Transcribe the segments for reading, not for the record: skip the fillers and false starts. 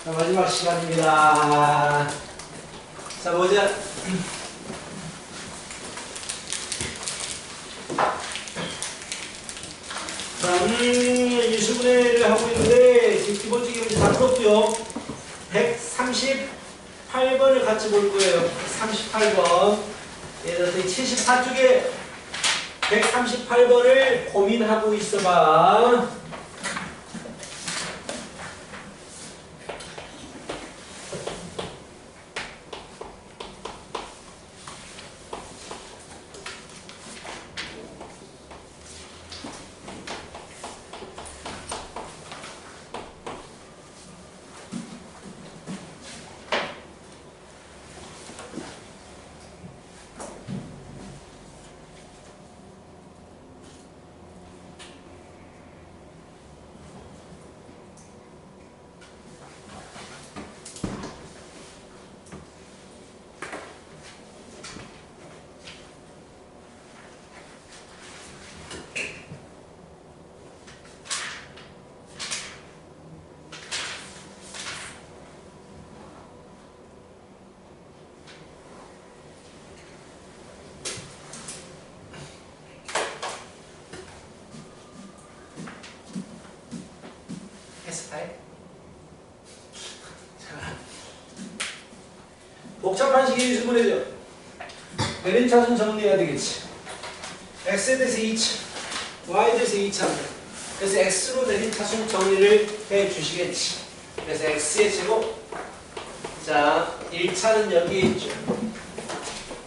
자, 마지막 시간입니다. 자, 보자. 자, 인수분해를 하고 있는데, 지금 기본적인 문제 다 풀었고요. 138번을 같이 볼 거예요. 138번. 예를 들어 74쪽에 138번을 고민하고 있어봐. 복잡한 식의 인수분해죠. 내림차순 정리해야 되겠지. x에 대해서 2차, y에 대해서 2차. 그래서 x로 내림차순 정리를 해 주시겠지. 그래서 x의 제곱. 자, 1차는 여기에 있죠.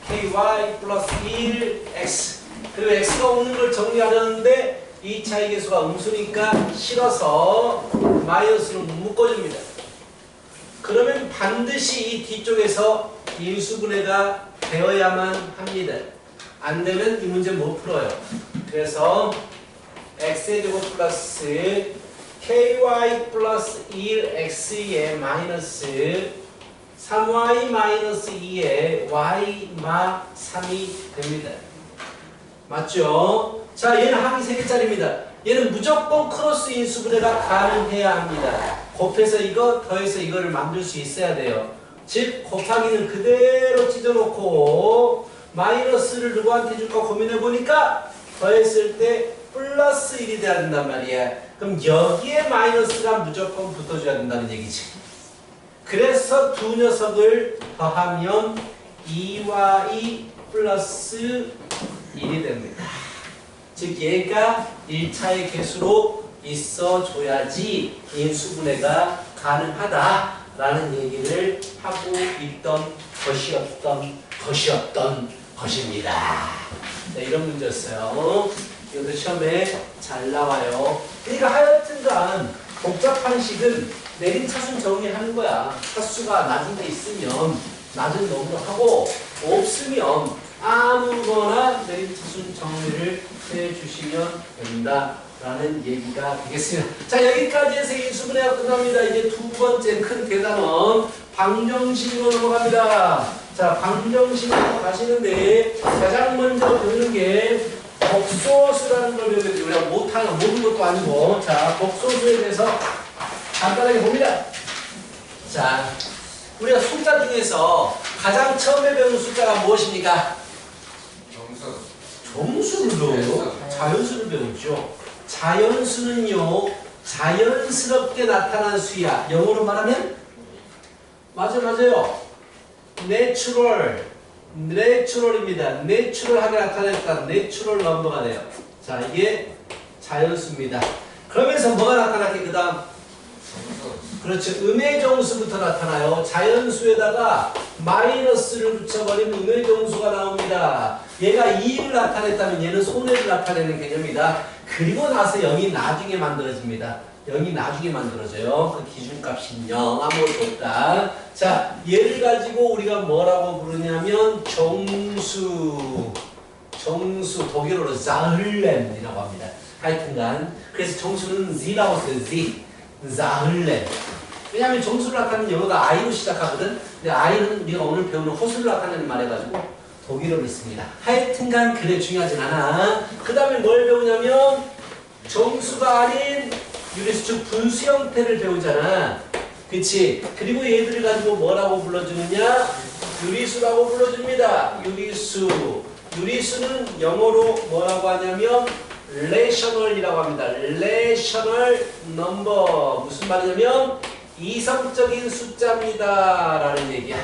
ky 플러스 1x. 그리고 x가 오는 걸 정리하려는데 2차의 개수가 음수니까 싫어서 마이너스로 묶어줍니다. 그러면 반드시 이 뒤쪽에서 인수분해가 되어야만 합니다. 안 되면 이 문제 못 풀어요. 그래서 x의 제곱 플러스 ky 플러스 1x의 마이너스 3y 마이너스 2의 y 마 3이 됩니다. 맞죠? 자, 얘는 항이 3개짜리입니다. 얘는 무조건 크로스 인수분해가 가능해야 합니다. 곱해서 이거, 더해서 이거를 만들 수 있어야 돼요. 즉, 곱하기는 그대로 찢어놓고 마이너스를 누구한테 줄까 고민해보니까 더했을 때 플러스 1이 돼야 된단 말이야. 그럼 여기에 마이너스가 무조건 붙어줘야 된다는 얘기지. 그래서 두 녀석을 더하면 2y 플러스 1이 됩니다. 즉 얘가 1차의 개수로 있어줘야지 인수분해가 가능하다라는 얘기를 하고 있던 것입니다. 자, 이런 문제였어요. 이것도 시험에 잘 나와요. 그러니까 하여튼간 복잡한 식은 내림차순 정리하는 거야. 차수가 낮은 데 있으면 낮은 놈으로 하고 없으면 아무거나 내림차순 정리를 해주시면 된다라는 얘기가 되겠습니다. 자, 여기까지 해서 인수분해가 끝납니다. 이제 두 번째 큰 대단원 방정식으로 넘어갑니다. 자, 방정식으로 가시는데 가장 먼저 배우는 게 복소수라는 걸 배우게 돼요. 우리가 못하는 모든 것도 아니고. 자, 복소수에 대해서 간단하게 봅니다. 자, 우리가 숫자 중에서 가장 처음에 배우는 숫자가 무엇입니까? 정수를 배워요. 자연수를 배웠죠. 자연수는요, 자연스럽게 나타난 수야. 영어로 말하면? 맞아요. 내추럴입니다. 내추럴하게 나타냈다. 내추럴 넘버가 돼요. 자, 이게 자연수입니다. 그러면서 뭐가 나타났게 그 다음? 그렇죠. 음의정수부터 나타나요. 자연수에다가 마이너스를 붙여버리면 음의정수가 나옵니다. 얘가 2를 나타냈다면 얘는 손해를 나타내는 개념이다. 그리고 나서 0이 나중에 만들어집니다. 0이 나중에 만들어져요. 그 기준값이 0, 아무것도 없다. 자, 얘를 가지고 우리가 뭐라고 부르냐면 정수, 독일어로 자흘렘이라고 합니다. 하여튼간 그래서 정수는 Z라고 써요. 자흘렘. 왜냐하면 정수를 나타내는 영어가 I로 시작하거든. 근데 I는 우리가 오늘 배우는 호수를 나타내는 말 해가지고 독일어로 있습니다. 하여튼간 그래 중요하진 않아. 그 다음에 뭘 배우냐면 정수가 아닌 유리수축 분수 형태를 배우잖아. 그치? 그리고 얘들을 가지고 뭐라고 불러주느냐? 유리수라고 불러줍니다. 유리수. 유리수는 영어로 뭐라고 하냐면 relational이라고 합니다. relational number. 무슨 말이냐면 이성적인 숫자입니다. 라는 얘기야.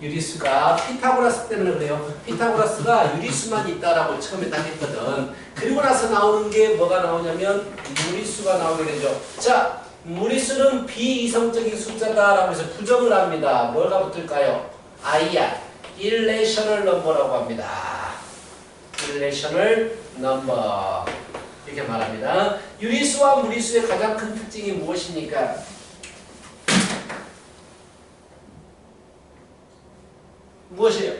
유리수가 피타고라스 때문에 그래요. 피타고라스가 유리수만 있다라고 처음에 딱 했거든. 그리고 나서 나오는 게 뭐가 나오냐면 무리수가 나오게 되죠. 자, 무리수는 비이성적인 숫자다라고 해서 부정을 합니다. 뭐가 붙을까요? I야. irrational number라고 합니다. irrational number. 이렇게 말합니다. 유리수와 무리수의 가장 큰 특징이 무엇입니까? 무엇이에요?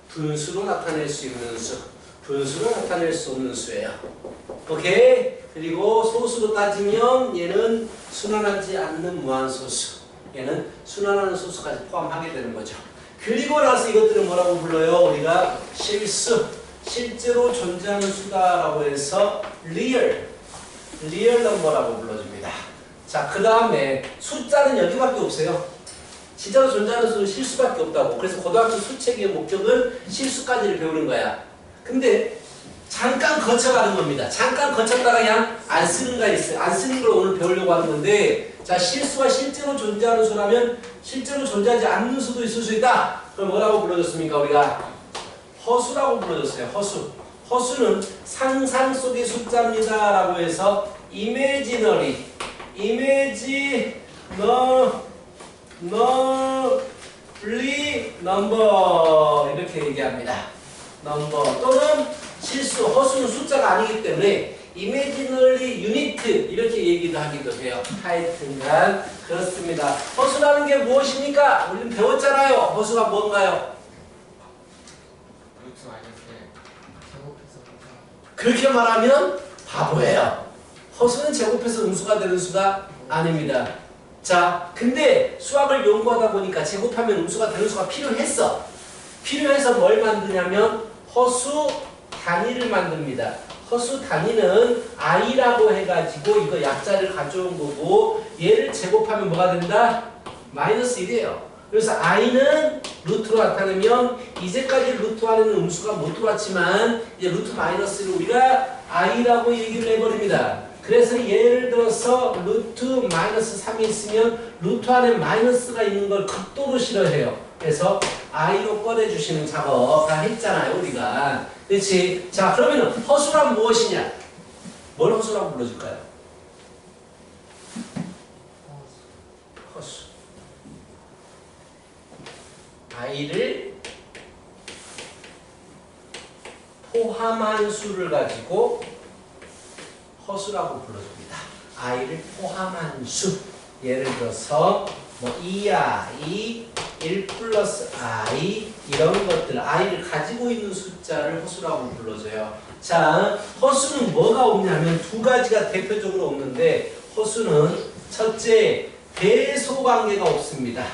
분수로 나타낼 수 있는 수, 분수로 나타낼 수 없는 수예요. 오케이? 그리고 소수로 따지면 얘는 순환하지 않는 무한소수, 얘는 순환하는 소수까지 포함하게 되는 거죠. 그리고 나서 이것들은 뭐라고 불러요? 우리가 실수, 실제로 존재하는 수다라고 해서 real number라고 불러줍니다. 자, 그 다음에 숫자는 여기밖에 없어요. 실제로 존재하는 수는 실수밖에 없다고. 그래서 고등학교 수책의 목적은 실수까지를 배우는 거야. 근데 잠깐 거쳐가는 겁니다. 잠깐 거쳤다가 그냥 안 쓰는 거 있어요. 안 쓰는 걸 오늘 배우려고 하는 건데, 자, 실수가 실제로 존재하는 수라면 실제로 존재하지 않는 수도 있을 수 있다. 그럼 뭐라고 불러줬습니까? 우리가 허수라고 불러줬어요. 허수. 허수는 상상 속의 숫자입니다. 라고 해서 imaginary number 이렇게 얘기합니다. number 또는 실수, 허수는 숫자가 아니기 때문에 imaginary unit 이렇게 얘기도 하기도 해요. 하여튼간 그렇습니다. 허수라는 게 무엇입니까? 우리는 배웠잖아요. 허수가 뭔가요? 그렇게 말하면 바보예요. 허수는 제곱해서 음수가 되는 수가 아닙니다. 자, 근데 수학을 연구하다 보니까 제곱하면 음수가 되는 수가 필요했어. 필요해서 뭘 만드냐면 허수 단위를 만듭니다. 허수 단위는 i라고 해가지고 이거 약자를 가져온 거고, 얘를 제곱하면 뭐가 된다? 마이너스 1이에요. 그래서 i는 루트로 나타내면 이제까지 루트 안에는 음수가 못 들어왔지만 이제 루트 마이너스를 우리가 i라고 얘기를 해버립니다. 그래서 예를 들어서 루트 마이너스 3이 있으면 루트 안에 마이너스가 있는 걸 극도로 싫어해요. 그래서 i로 꺼내주시는 작업 다 했잖아요, 우리가. 그렇지? 자, 그러면 허수란 무엇이냐? 뭘 허수라고 불러줄까요? 허수. i를 포함한 수를 가지고 허수라고 불러줍니다. i를 포함한 수. 예를 들어서 뭐 2i, 1 플러스 i 이런 것들, i를 가지고 있는 숫자를 허수라고 불러줘요. 자, 허수는 뭐가 없냐면 두 가지가 대표적으로 없는데, 허수는 첫째, 대소관계가 없습니다.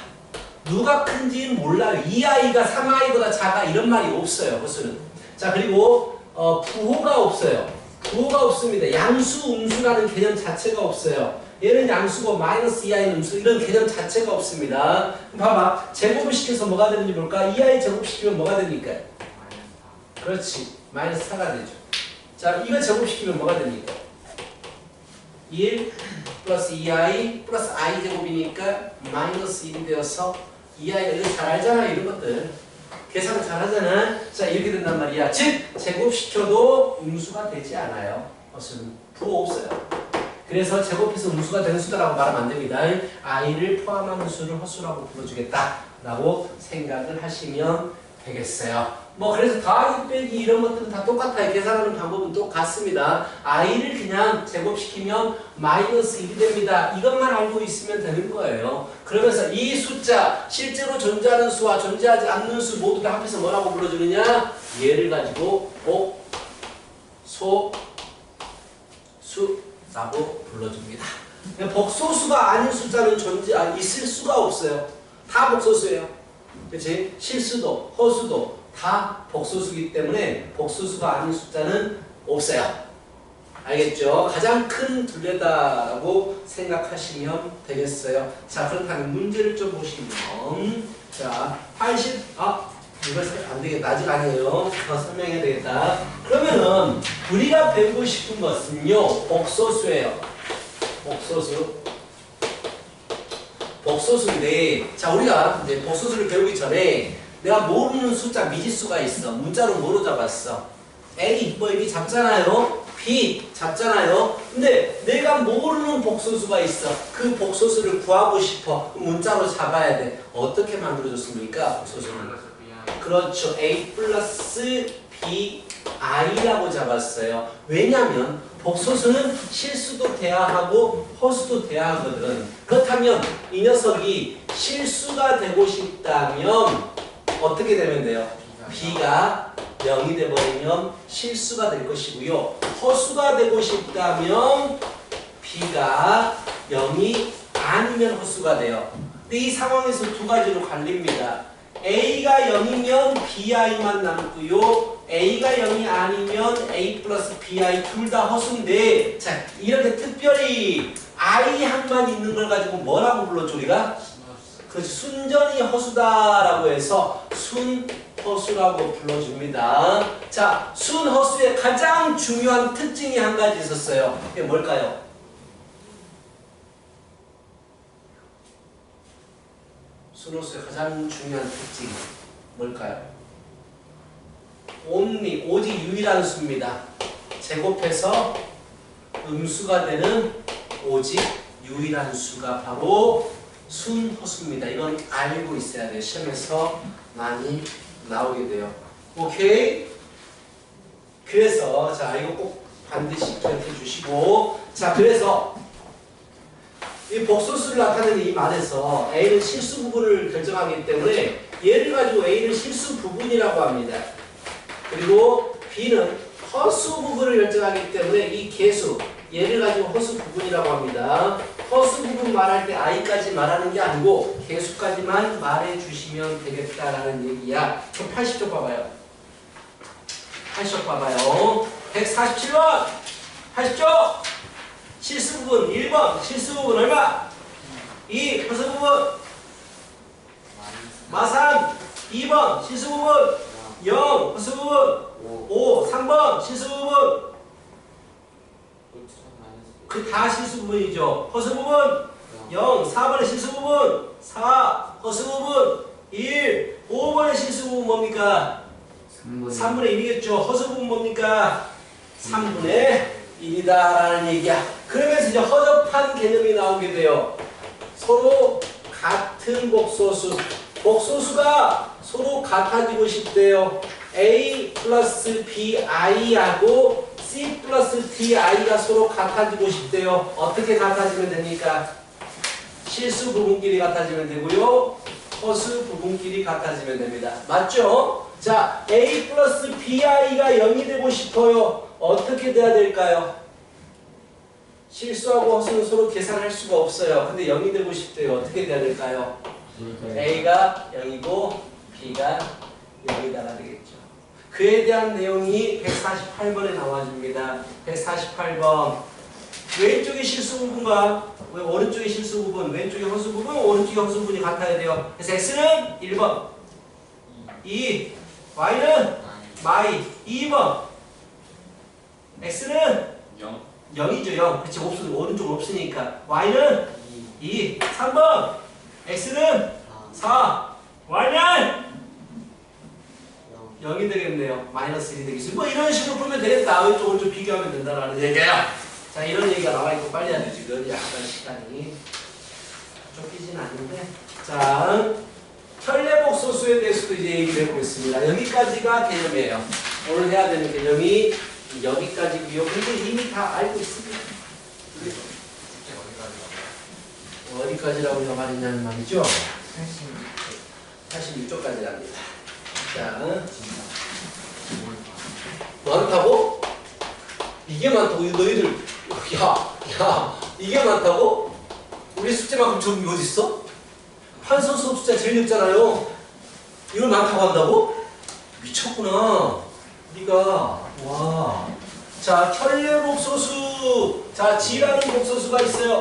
누가 큰지는 몰라요. 2i가 3i보다 작아 이런 말이 없어요. 허수는. 자, 그리고 부호가 없어요. 부호가 없습니다. 양수, 음수라는 개념 자체가 없어요. 얘는 양수고 마이너스 2i는 음수, 이런 개념 자체가 없습니다. 봐봐. 제곱을 시켜서 뭐가 되는지 볼까? 2i 제곱시키면 뭐가 됩니까? 그렇지. 마이너스 4가 되죠. 자, 이거 제곱시키면 뭐가 됩니까? 1 플러스 2i 플러스 i 제곱이니까 마이너스 1이 되어서 2i가 이거 잘 알잖아. 이런 것들. 계산 잘 하잖아. 자, 이렇게 된단 말이야. 즉, 제곱시켜도 음수가 되지 않아요. 허수는 부호 없어요. 그래서 제곱해서 음수가 되는 수다라고 말하면 안 됩니다. i를 포함하는 수를 허수라고 불러주겠다라고 생각을 하시면 되겠어요. 뭐 그래서 더하기 빼기 이런 것들은 다 똑같아요. 계산하는 방법은 똑같습니다. i를 그냥 제곱시키면 마이너스 1이 됩니다. 이것만 알고 있으면 되는 거예요. 그러면서 이 숫자, 실제로 존재하는 수와 존재하지 않는 수 모두 다 합해서 뭐라고 불러주느냐? 얘를 가지고 복소수라고 불러줍니다. 복소수가 아닌 숫자는 있을 수가 없어요. 다 복소수예요. 그치? 실수도, 허수도 다 복소수이기 때문에 복소수가 아닌 숫자는 없어요. 알겠죠? 가장 큰 둘레다라고 생각하시면 되겠어요. 자, 그렇다면 문제를 좀 보시면 자, 80 이거 안 되겠다. 아직 아니에요. 더 설명해야 되겠다. 그러면은 우리가 배우고 싶은 것은요. 복소수예요. 복소수인데 자, 우리가 이제 복소수를 배우기 전에 내가 모르는 숫자 미지수가 있어. 문자로 뭐로 잡았어? A 뭐 이미 잡잖아요. B 잡잖아요. 근데 내가 모르는 복소수가 있어. 그 복소수를 구하고 싶어. 문자로 잡아야 돼. 어떻게 만들어줬습니까? 복소수는. 그렇죠. A 플러스 B I라고 잡았어요. 왜냐면 복소수는 실수도 돼야 하고 허수도 돼야 하거든. 그렇다면 이 녀석이 실수가 되고 싶다면 어떻게 되면 돼요? B가 0이 되버리면 실수가 될 것이고요. 허수가 되고 싶다면 B가 0이 아니면 허수가 돼요. 근데 이 상황에서 두 가지로 갈립니다. A가 0이면 BI만 남고요. A가 0이 아니면 A 플러스 BI 둘 다 허수인데 자, 이렇게 특별히 I 한만 있는 걸 가지고 뭐라고 불렀죠 우리가? 그렇지, 순전히 허수다라고 해서 순허수라고 불러줍니다. 자, 순허수의 가장 중요한 특징이 한 가지 있었어요. 그게 뭘까요? 순허수의 가장 중요한 특징이 뭘까요? only, 오직 유일한 수입니다. 제곱해서 음수가 되는 오직 유일한 수가 바로 순허수입니다. 이건 알고 있어야 돼요. 시험에서 많이 나오게 돼요. 오케이? 그래서 자, 이거 꼭 반드시 기억해 주시고 자, 그래서 이 복소수를 나타내는 이 말에서 A는 실수 부분을 결정하기 때문에 얘를 가지고 A는 실수 부분이라고 합니다. 그리고 B는 허수 부분을 결정하기 때문에 이 개수 얘를 가지고 허수 부분이라고 합니다. 허수 부분 말할 때 I까지 말하는 게 아니고 개수까지만 말해 주시면 되겠다라는 얘기야. 그럼 80쪽 봐봐요. 80쪽 봐봐요. 147번 80쪽 실수 부분 1번 실수 부분 얼마? 2 허수 부분 마산 2번 실수 부분 0 허수 부분 5 3번 실수 부분 그 다 실수 부분이죠. 허수 부분 0 4번의 실수 부분 4 허수 부분 1 5번의 실수 부분 뭡니까? 3분의 1이겠죠. 허수 부분 뭡니까? 3분의 1이다 라는 얘기야. 그러면서 이제 허접한 개념이 나오게 돼요. 서로 같은 복소수 복소수가 서로 같아지고 싶대요. A 플러스 BI하고 C 플러스 DI가 서로 같아지고 싶대요. 어떻게 같아지면 됩니까? 실수 부분끼리 같아지면 되고요. 허수 부분끼리 같아지면 됩니다. 맞죠? 자, A 플러스 BI가 0이 되고 싶어요. 어떻게 돼야 될까요? 실수하고 허수는 서로 계산할 수가 없어요. 근데 0이 되고 싶대요. 어떻게 돼야 될까요? A가 0이고 B가 0이다가 되겠죠. 그에 대한 내용이 148번에 나와줍니다. 148번. 왼쪽이 실수 부분과 오른쪽이 실수 부분, 왼쪽이 허수 부분, 오른쪽이 허수 부분이 같아야 돼요. 그래서 X는 1번, 2, Y는 마이 2번. X는 0이죠. 0. 그치, 오른쪽은 없으니까. Y는 2. 3번. X는 4. Y는 0이 되겠네요. 마이너스 1이 되겠어요. 뭐 이런 식으로 풀면 되겠다. 왼쪽 오른쪽 비교하면 된다는 얘기예요. 자, 이런 얘기가 나와있고 빨리 해야 돼. 지금 약간 시간이 쫓기진 않는데. 자, 혈례복소수에 대해서도 이제 얘기를 해보고 있습니다. 여기까지가 개념이에요. 오늘 해야 되는 개념이 여기까지고요. 근데 이미 다 알고 있습니다. 어디까지라고 우리가 말했냐는 말이죠. 86쪽까지 합니다. 자, 많다고? 이게 많다고? 너희들 야 이게 많다고? 우리 숙제만큼 좋은 게 어딨어? 한선 수업 숫자 제일 늦잖아요. 이걸 많다고 한다고? 미쳤구나. 네가 와 자, 켤레 복소수. 자, G라는 복소수가 있어요.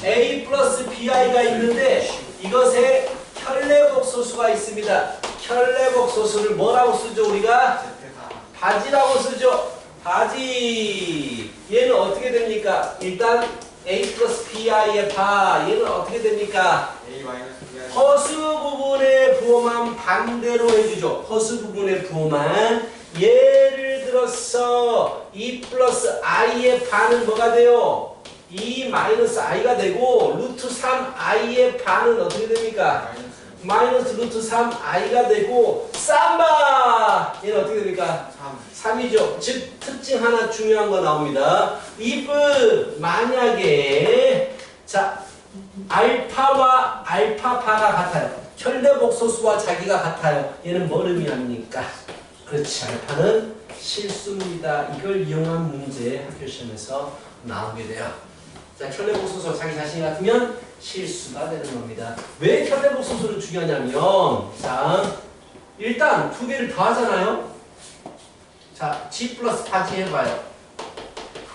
A 플러스 BI가 있는데 이것에 켤레 복소수가 있습니다. 켤레 복소수를 뭐라고 쓰죠? 우리가 바지라고 쓰죠. 바지. 얘는 어떻게 됩니까? 일단 A 플러스 BI의 바. 얘는 어떻게 됩니까? 허수 부분의 부호만 반대로 해주죠. 허수 부분의 부호만. 예를 들어서 2 플러스 i의 반은 뭐가 돼요? 2 마이너스 i가 되고 루트 3 i의 반은 어떻게 됩니까? 마이너스 루트 3 i가 되고 쌈바! 얘는 어떻게 됩니까? 3이죠. 즉 특징 하나 중요한 거 나옵니다. if 만약에 자 알파와 알파바가 같아요. 켤레복소수와 자기가 같아요. 얘는 뭘 의미합니까? 그렇지. 알파는 실수입니다. 이걸 이용한 문제 학교 시험에서 나오게 돼요. 자, 켤레복소수와 자기 자신이 같으면 실수가 되는 겁니다. 왜 켤레복소수를 중요하냐면 자 일단 두 개를 더하잖아요. 자, G 플러스 바지 해봐요.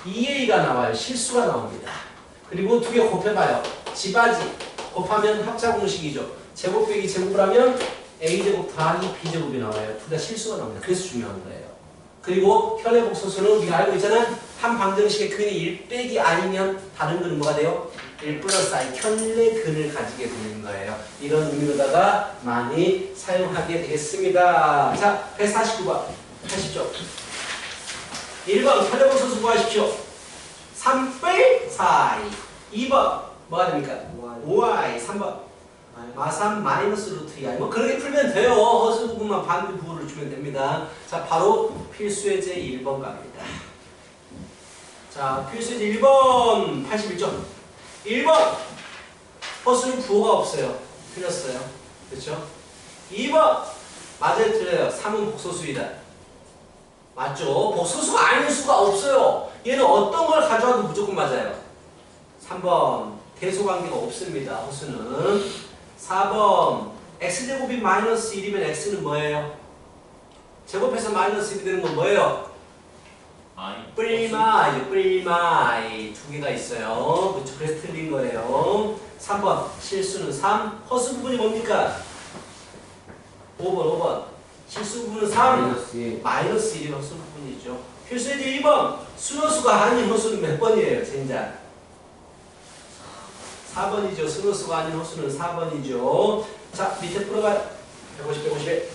2A가 나와요. 실수가 나옵니다. 그리고 두 개 곱해봐요. G 바지 곱하면 합차 공식이죠. 제곱 빼기 제곱을 하면 A제곱 더하기 B제곱이 나와요. 둘 다 실수가 나옵니다. 그래서 중요한 거예요. 그리고 켤레복소수는 우리가 알고 있잖아. 한 방정식의 근이 1 빼기 i면 다른 근은 뭐가 돼요? 1 플러스 i 켤레근을 가지게 되는 거예요. 이런 의미로다가 많이 사용하게 되겠습니다. 자, 149번 하시죠. 1번 켤레복소수 구하십시오. 3 빼 4i. 2번 뭐가 됩니까? 5i. 3번 마삼 마이너스 루트 2i. 뭐 그렇게 풀면 돼요. 허수 부분만 반대 부호를 주면 됩니다. 자, 바로 필수예제 1번 갑니다. 자, 필수예제 1번 81점. 1번 허수는 부호가 없어요. 틀렸어요. 그렇죠? 2번 맞아요, 틀려요. 3은 복소수이다. 맞죠? 복소수가 아닌 수가 없어요. 얘는 어떤 걸 가져와도 무조건 맞아요. 3번 대소관계가 없습니다. 허수는. 4번 x제곱이 마이너스 1이면 x는 뭐예요? 제곱해서 마이너스 1이 되는 건 뭐예요? 뿔마이죠. 뿔마이 두 개가 있어요. 그렇죠? 그래서 틀린 거예요. 3번 실수는 3. 허수 부분이 뭡니까? 5번 실수 부분은 3 마이너스 1이 허수 부분이죠. 필수예제 2번 순호수가 아닌 허수는 몇 번이에요? 젠장 4번이죠. 순호수가 아닌 허수는 4번이죠. 자, 밑에 풀어봐요. 150, 151.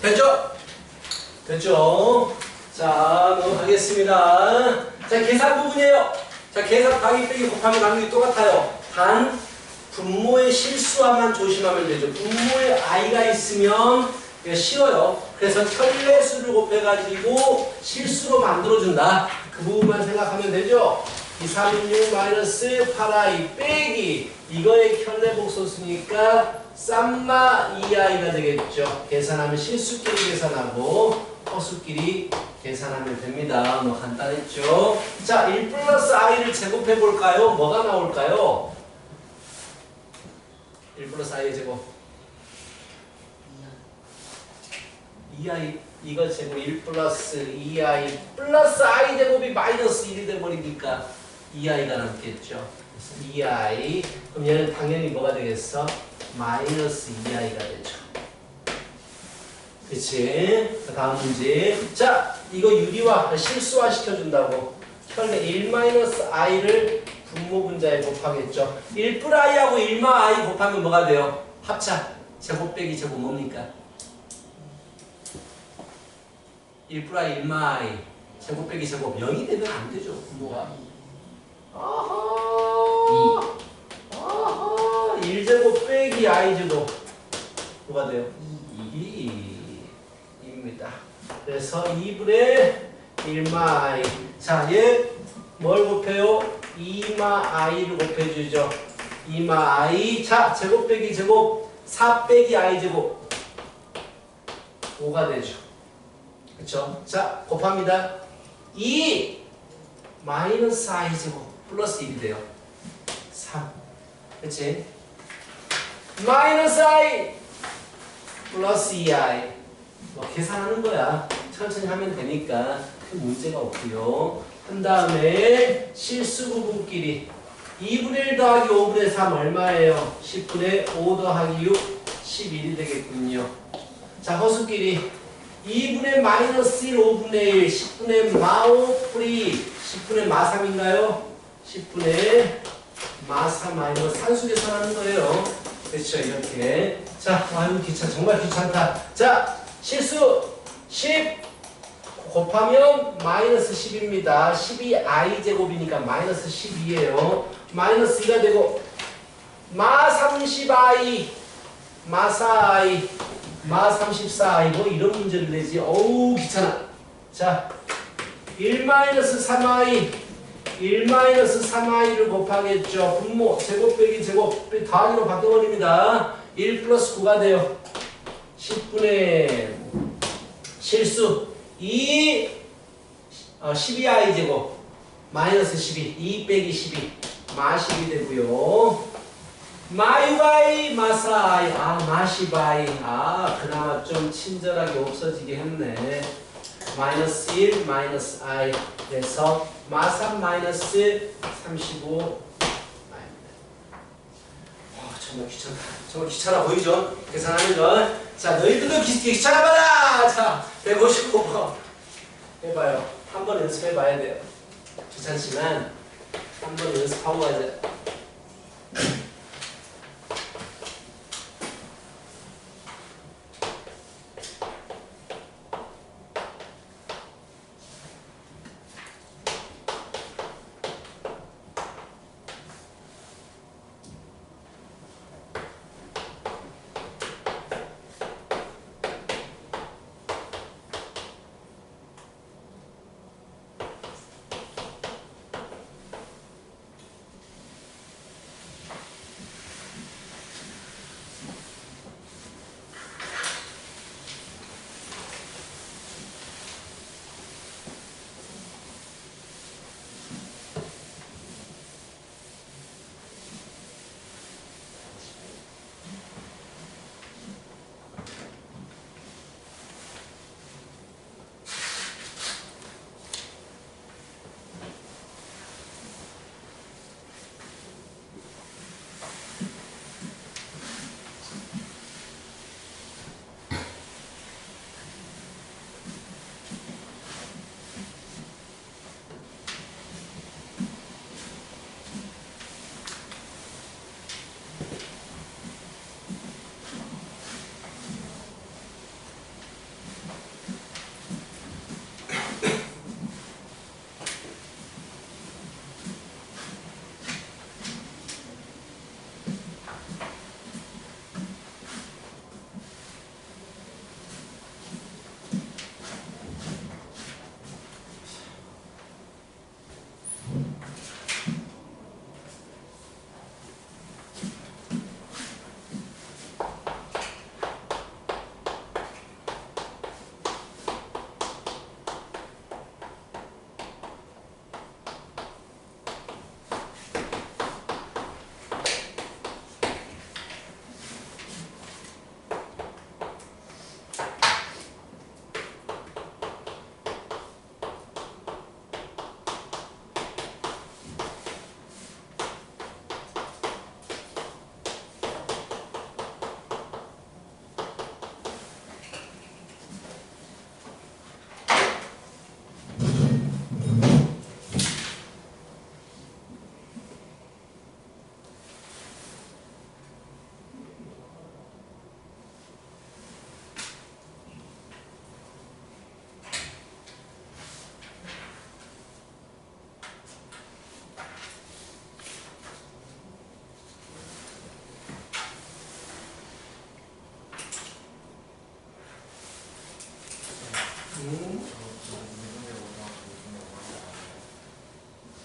됐죠? 됐죠? 자, 넘어가겠습니다. 자, 계산 부분이에요. 자, 계산 더하기 빼기 곱하기 나누기 똑같아요. 단, 분모의 실수화만 조심하면 되죠. 분모에 i가 있으면 이거 쉬워요. 그래서 켤레수를 곱해가지고 실수로 만들어준다. 그 부분만 생각하면 되죠. 236 마이너스 8i 빼기 이거의 켤레 복소수니까 쌈마 2i가 되겠죠. 계산하면 실수끼리 계산하고 허수끼리 계산하면 됩니다. 뭐 간단했죠. 자, 1 플러스 i를 제곱해 볼까요? 뭐가 나올까요? 1 플러스 i의 제곱 2i 이거 제곱 1 플러스 2i 플러스 i 제곱이 마이너스 1이 돼버리니까 2i가 남겠죠. 그래서 2i 그럼 얘는 당연히 뭐가 되겠어? 마이너스 2i가 되죠. 그치? 다음 문제. 자, 이거 유리화, 실수화 시켜준다고. 혈내 1-i를 분모 분자에 곱하겠죠. 1+i하고 1-i 곱하면 뭐가 돼요? 합차. 제곱 빼기 제곱 뭡니까? 1+i, 1-i. 제곱 빼기 제곱 0이 되면 안 되죠. 분모가. 아하. 1제곱 빼기 i제곱. 뭐가 돼요? 2입니다. 그래서 2분의 1-i. 자, 얘 뭘 곱해요? 2-i를 곱해주죠. 2-i. 자, 제곱 빼기 제곱 4 빼기 i 제곱 5가 되죠. 그쵸? 자, 곱합니다. 2 마이너스 i 제곱 플러스 1이 돼요. 3. 그치? 마이너스 i 플러스 2i 뭐 계산하는 거야. 천천히 하면 되니까 큰 문제가 없고요. 한 다음에 실수 부분끼리 2분의 1 더하기 5분의 3 얼마예요? 10분의 5 더하기 6 11이 되겠군요. 자, 허수끼리 2분의 마이너스 1 5분의 1 10분의 마5 프리 10분의 마3인가요? 10분의 마3 마이너스 산수 계산하는 거예요. 그렇죠, 이렇게. 자, 아유 귀찮, 정말 귀찮다. 자, 실수 10 곱하면 마이너스 10입니다. 12i 제곱이니까 마이너스 12예요. 마이너스 2가 되고 마 30i 마 4i 마 34i 뭐 이런 문제를 내지. 어우 귀찮아. 자, 1-3i 1-3i를 곱하겠죠. 분모 제곱 빼기 제곱 더하기로 바뀌어버립니다. 1 플러스 9가 돼요. 10분의 실수 12i 제곱 마이너스 12 2 빼기 12 마 10이 되고요. 마유바이 마사이 마시바이 그나마 좀 친절하게 없어지게 했네. 마이너스 1 마이너스 i 그래서 마3 마이너스 35 정말 귀찮다. 정말 귀찮아 보이죠? 계산하는 건. 자, 너희들도 귀찮아봐라! 자, 155번. 해봐요. 한번 연습해봐야 돼요. 귀찮지만, 한번 연습하고 가자.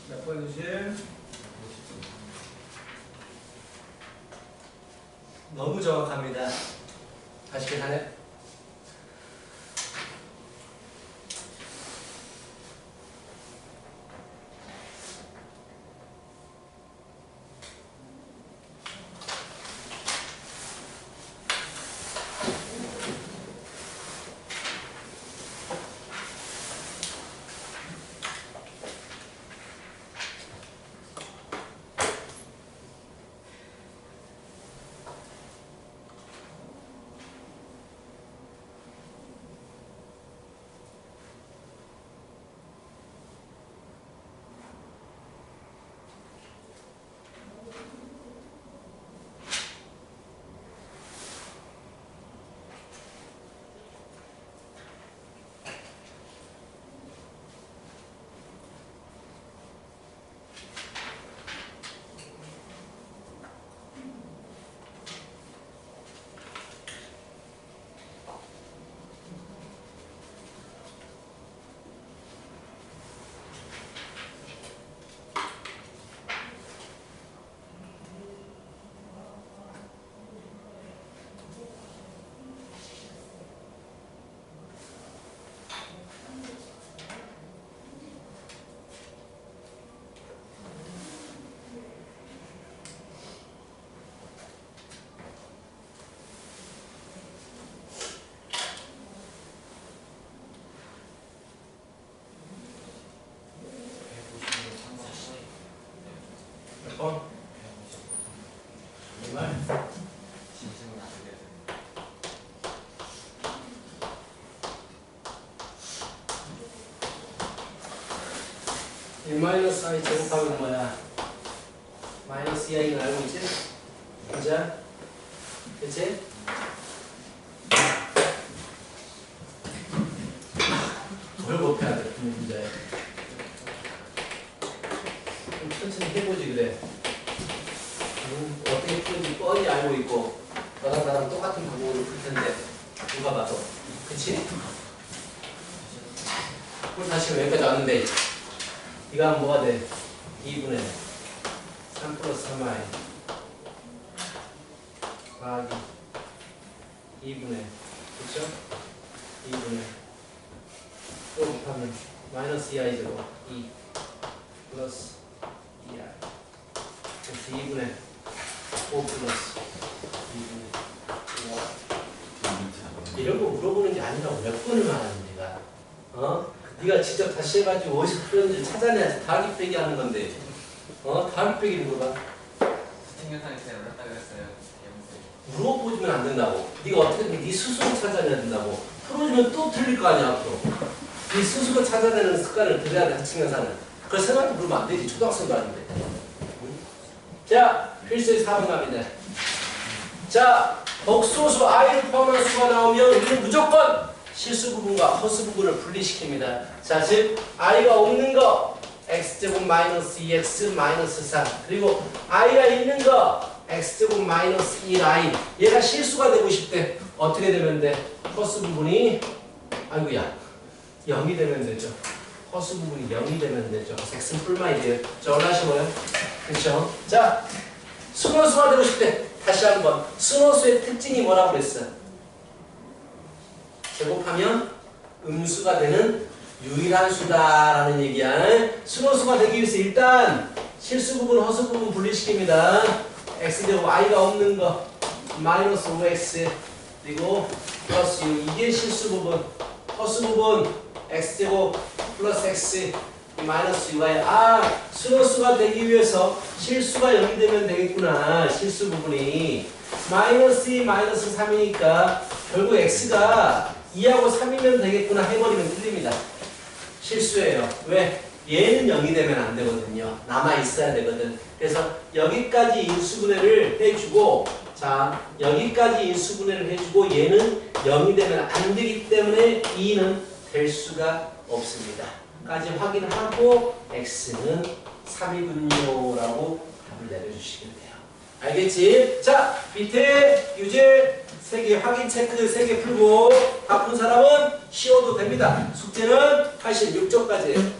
몇 번 주실? 너무 정확합니다. 다시 계산해. 정말? 진심은 안 돼요. 1 마이너스 i 제곱하면 뭐야? 마이너스 2i는 알고 있지? 그죠? 그치? 뭘 곱해야 돼? 문제. 좀 천천히 해보지 그래. 어떻게 푸는지 뻔히 알고 있고 너랑 나랑 똑같은 방법으로 풀 텐데 누가 봐도. 그치? 그럼 다시 여기까지 왔는데 이거 하면 뭐가 돼? 2분의 3 플러스 3i 더하기 2분의 그쵸? 2분의 또 곱하면 마이너스 2i 제곱 2 플러스 2i 그래서 2분의 5 플러스 2분의 5 이런 거 물어보는 게 아니라고 몇 번을 말하는 내가 네가 직접 다시 해가지고 어디서 풀었는지 찾아내야지. 더하기 빼기 하는 건데 더하기 빼기를 물어봐. 스팅현상에서 열렸다 그랬어요. 물어보지면 안 된다고. 네가 어떻게든 네 스스로 찾아내야 된다고. 풀어주면 또 틀릴 거 아니야 앞으로. 네 스스로 찾아내는 습관을 들여야 돼. 하층현상은. 그걸 쌤한테 물으면 안 되지. 초등학생도 아닌데. 자, 필수의 4번 갑니다. 자, 복소수 i를 포함한 수가 나오면 우리는 무조건 실수 부분과 허수 부분을 분리시킵니다. 자, 즉 i가 없는 거 x제곱 마이너스 2x 마이너스 3 그리고 i가 있는 거 x제곱 마이너스 1i 얘가 실수가 되고 싶대. 어떻게 되면 돼? 허수 부분이 아이고야 0이 되면 되죠. 허수 부분이 0이 되면 되죠. x는 뿔만이 돼요. 자, 얼마나 쉬워요? 그렇죠? 자, 순호수가 되고 싶대. 다시 한번 순호수의 특징이 뭐라고 그랬어? 제곱하면 음수가 되는 유일한 수다라는 얘기야. 순호수가 되기 위해서 일단 실수 부분, 허수 부분 분리시킵니다. x제곱 i가 없는 거 마이너스 5x 그리고 플러스 6 이게 실수 부분. 허수 부분 x제곱 플러스 x 마이너스 6i 순호수가 되기 위해서 실수가 0이 되면 되겠구나. 실수 부분이 마이너스 2 마이너스 3이니까 결국 x가 2하고 3이면 되겠구나 해버리면 틀립니다. 실수예요. 왜? 얘는 0이 되면 안 되거든요. 남아있어야 되거든. 그래서 여기까지 인수분해를 해주고 자 여기까지 인수분해를 해주고 얘는 0이 되면 안 되기 때문에 2는 될 수가 없습니다. 까지 확인하고 x는 3이군요 라고 답을 내려주시면 돼요. 알겠지? 자 밑에 유제 3개 확인 체크 3개 풀고 바쁜 사람은 쉬어도 됩니다. 숙제는 86쪽까지